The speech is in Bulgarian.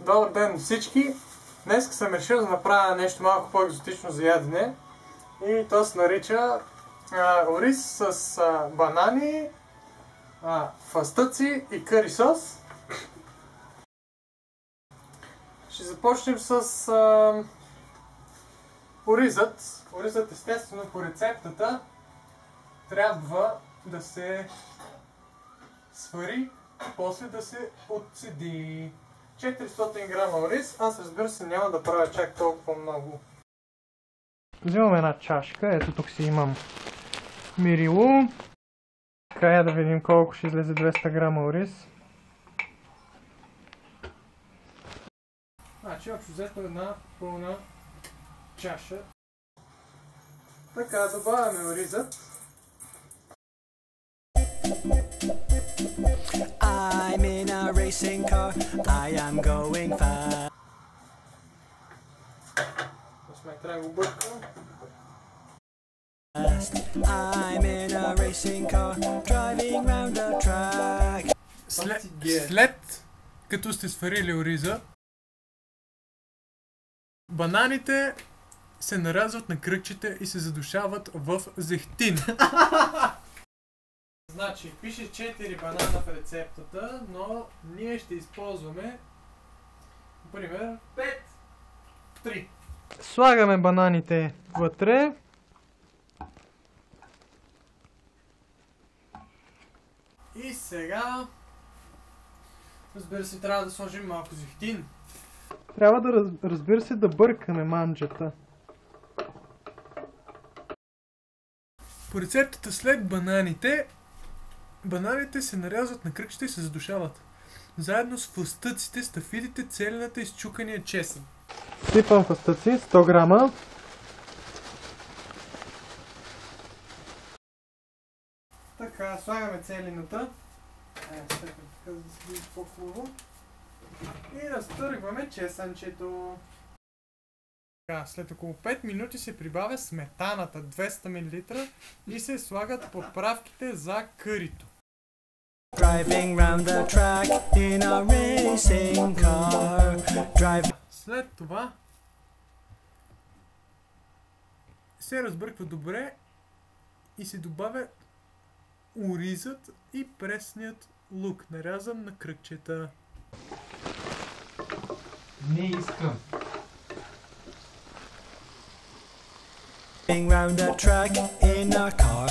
Добър ден на всички! Днес съм решил да направя нещо малко по-екзотично за ядене. И то се нарича ориз с банани, фастъци и къри сос. Ще започнем с оризът. Оризът естествено по рецептата трябва да се свари и после да се отцеди. 400 грама ориз. Аз разбира се няма да правя чак толкова много. Взимам една чашка. Ето тук си имам мирило. Края да видим колко ще излезе 200 грама ориз. Значи общо взето една пълна чаша. Така, добавяме оризът. I'm in a racing car, I am going fast. Трябва да го бъркам. I'm in a racing car, driving round the track. След като сте сварили ориза, бананите се нарязват на кръгчета и се задушават в зехтин. Значи, пише 4 банана в рецептата, но ние ще използваме, например, 3. Слагаме бананите вътре. И сега, разбира се, трябва да сложим малко зехтин. Трябва да, разбира се, да бъркаме манджата. По рецептата след бананите се нарязват на кръгчета и се задушават. Заедно с фастъците, стафидите, целената и счукания чесън. Сипам фастъци, 100 грама. Така, слагаме целината. Така да се види по-хубаво. И разтъргваме чесънчето. Така, след около 5 минути се прибавя сметаната 200 мл и се слагат подправките за кърито. Driving round the track in a racing car. След това се разбърква добре и се добавя оризът и пресният лук, нарязан на кръгчета. Не искам. Round the track in a car.